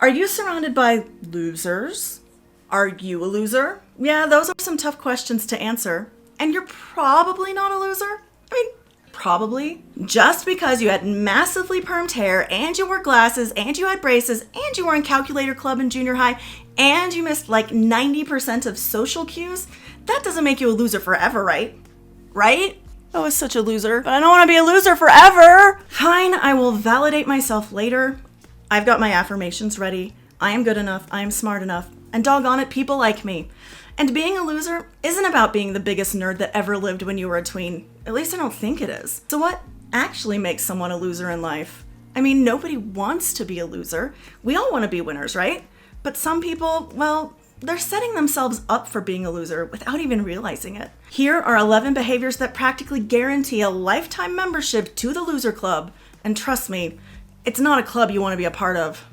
Are you surrounded by losers? Are you a loser? Yeah, those are some tough questions to answer. And you're probably not a loser. I mean, probably. Just because you had massively permed hair, and you wore glasses, and you had braces, and you were in calculator club in junior high, and you missed like 90% of social cues, that doesn't make you a loser forever, right? Right? I was such a loser, but I don't want to be a loser forever. Fine, I will validate myself later. I've got my affirmations ready. I am good enough. I am smart enough. And doggone it, people like me. And being a loser isn't about being the biggest nerd that ever lived when you were a tween. At least I don't think it is. So what actually makes someone a loser in life? I mean, nobody wants to be a loser. We all want to be winners, right? But some people, well, they're setting themselves up for being a loser without even realizing it. Here are 11 behaviors that practically guarantee a lifetime membership to the Loser Club. And trust me, it's not a club you want to be a part of.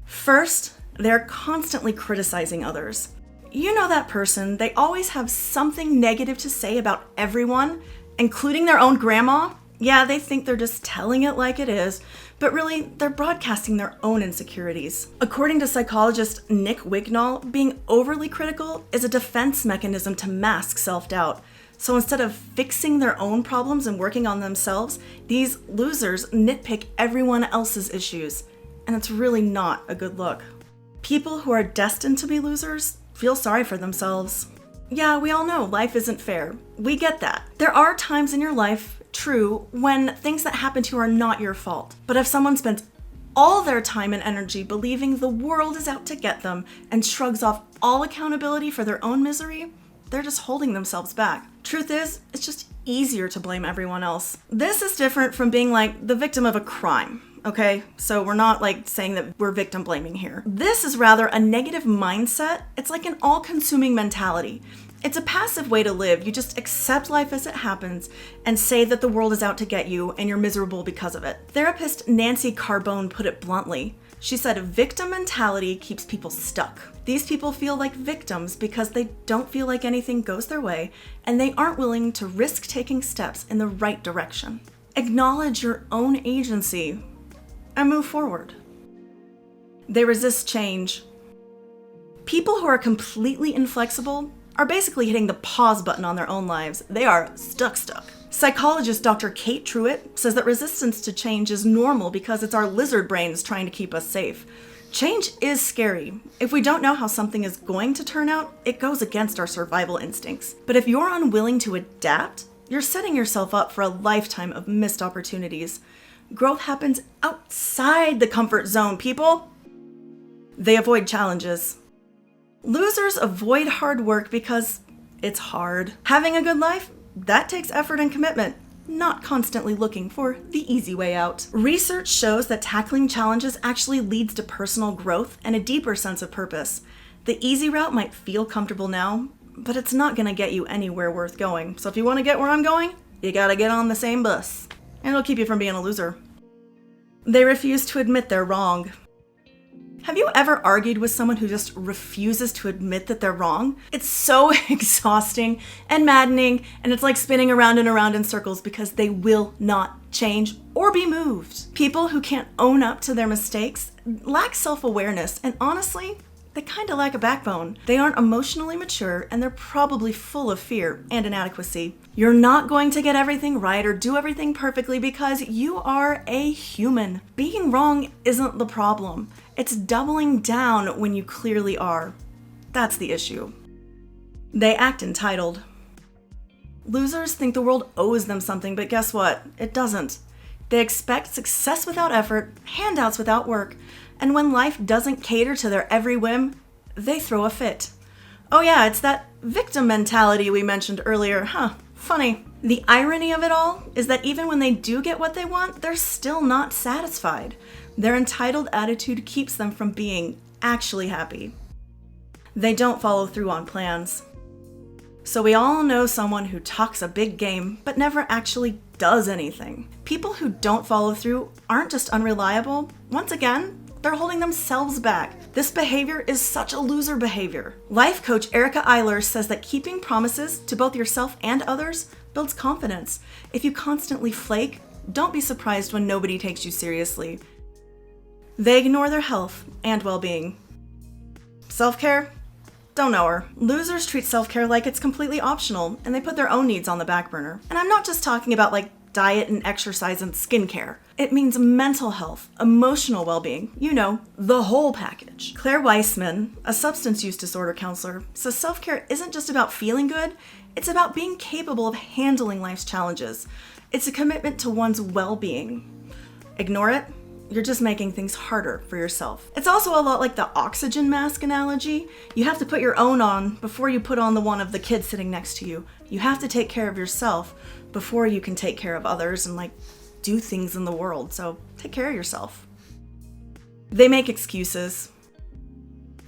First, they're constantly criticizing others. You know that person, they always have something negative to say about everyone, including their own grandma. Yeah, they think they're just telling it like it is, but really, they're broadcasting their own insecurities. According to psychologist Nick Wignall, being overly critical is a defense mechanism to mask self-doubt. So instead of fixing their own problems and working on themselves, these losers nitpick everyone else's issues. And it's really not a good look. People who are destined to be losers feel sorry for themselves. Yeah, we all know life isn't fair. We get that. There are times in your life, true, when things that happen to you are not your fault. But if someone spends all their time and energy believing the world is out to get them and shrugs off all accountability for their own misery, they're just holding themselves back. Truth is, it's just easier to blame everyone else. This is different from being like the victim of a crime. Okay, so we're not like saying that we're victim blaming here. This is rather a negative mindset. It's like an all-consuming mentality. It's a passive way to live. You just accept life as it happens and say that the world is out to get you and you're miserable because of it. Therapist Nancy Carbone put it bluntly. She said, victim mentality keeps people stuck. These people feel like victims because they don't feel like anything goes their way and they aren't willing to risk taking steps in the right direction. Acknowledge your own agency and move forward. They resist change. People who are completely inflexible are basically hitting the pause button on their own lives. They are stuck. Psychologist Dr. Kate Truitt says that resistance to change is normal because it's our lizard brains trying to keep us safe. Change is scary. If we don't know how something is going to turn out, it goes against our survival instincts. But if you're unwilling to adapt, you're setting yourself up for a lifetime of missed opportunities. Growth happens outside the comfort zone, people. They avoid challenges. Losers avoid hard work because it's hard. Having a good life, that takes effort and commitment, not constantly looking for the easy way out. Research shows that tackling challenges actually leads to personal growth and a deeper sense of purpose. The easy route might feel comfortable now, but it's not going to get you anywhere worth going. So if you want to get where I'm going, you gotta get on the same bus. And it'll keep you from being a loser. They refuse to admit they're wrong. Have you ever argued with someone who just refuses to admit that they're wrong? It's so exhausting and maddening, and it's like spinning around and around in circles because they will not change or be moved. People who can't own up to their mistakes lack self-awareness, and honestly, they kind of lack a backbone. They aren't emotionally mature, and they're probably full of fear and inadequacy. You're not going to get everything right or do everything perfectly because you are a human. Being wrong isn't the problem. It's doubling down when you clearly are. That's the issue. They act entitled. Losers think the world owes them something, but guess what? It doesn't. They expect success without effort, handouts without work, and when life doesn't cater to their every whim, they throw a fit. Oh yeah, it's that victim mentality we mentioned earlier, huh? Funny. The irony of it all is that even when they do get what they want, they're still not satisfied. Their entitled attitude keeps them from being actually happy. They don't follow through on plans. So we all know someone who talks a big game, but never actually does anything. People who don't follow through aren't just unreliable. Once again, they're holding themselves back. This behavior is such a loser behavior. Life coach Erica Eiler says that keeping promises to both yourself and others builds confidence. If you constantly flake, don't be surprised when nobody takes you seriously. They ignore their health and well-being. Self-care? Don't know her. Losers treat self-care like it's completely optional, and they put their own needs on the back burner. And I'm not just talking about like diet and exercise and skincare. It means mental health, emotional well-being, the whole package. Claire Weissman, a substance use disorder counselor, says self-care isn't just about feeling good, it's about being capable of handling life's challenges. It's a commitment to one's well-being. Ignore it, you're just making things harder for yourself. It's also a lot like the oxygen mask analogy. You have to put your own on before you put on the one of the kid sitting next to you. You have to take care of yourself before you can take care of others and do things in the world. So take care of yourself. They make excuses.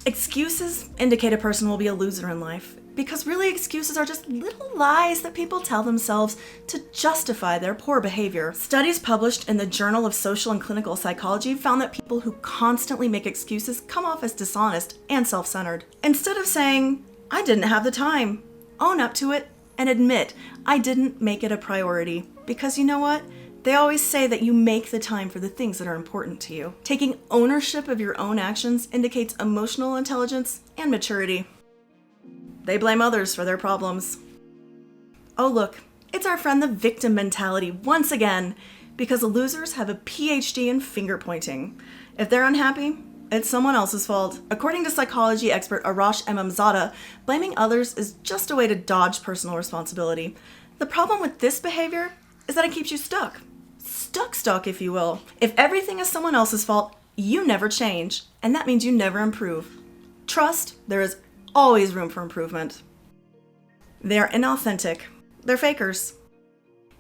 Excuses indicate a person will be a loser in life, because really excuses are just little lies that people tell themselves to justify their poor behavior. Studies published in the Journal of Social and Clinical Psychology found that people who constantly make excuses come off as dishonest and self-centered. Instead of saying, I didn't have the time, own up to it and admit, I didn't make it a priority. Because you know what? They always say that you make the time for the things that are important to you. Taking ownership of your own actions indicates emotional intelligence and maturity. They blame others for their problems. Oh look, it's our friend the victim mentality once again, because losers have a PhD in finger pointing. If they're unhappy, it's someone else's fault. According to psychology expert Arash Emamzadeh, blaming others is just a way to dodge personal responsibility. The problem with this behavior is that it keeps you stuck. Stuck, if you will. If everything is someone else's fault, you never change, and that means you never improve. Trust, there is always room for improvement. They are inauthentic. They're fakers.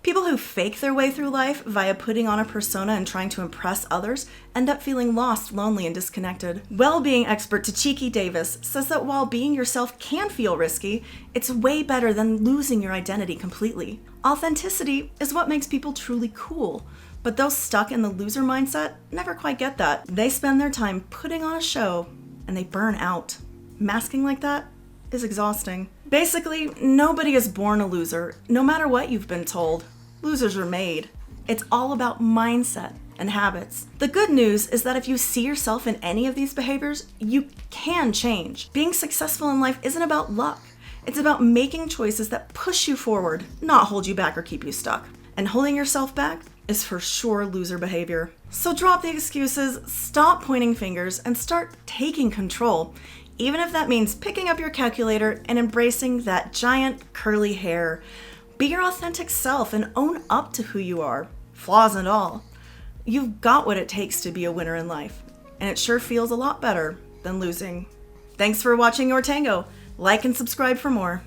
People who fake their way through life via putting on a persona and trying to impress others end up feeling lost, lonely, and disconnected. Well-being expert Tachiki Davis says that while being yourself can feel risky, it's way better than losing your identity completely. Authenticity is what makes people truly cool, but those stuck in the loser mindset never quite get that. They spend their time putting on a show and they burn out. Masking like that is exhausting. Basically, nobody is born a loser, no matter what you've been told. Losers are made. It's all about mindset and habits. The good news is that if you see yourself in any of these behaviors, you can change. Being successful in life isn't about luck. It's about making choices that push you forward, not hold you back or keep you stuck. And holding yourself back is for sure loser behavior. So drop the excuses, stop pointing fingers, and start taking control. Even if that means picking up your calculator and embracing that giant curly hair. Be your authentic self and own up to who you are, flaws and all. You've got what it takes to be a winner in life, and it sure feels a lot better than losing. Thanks for watching YourTango. Like and subscribe for more.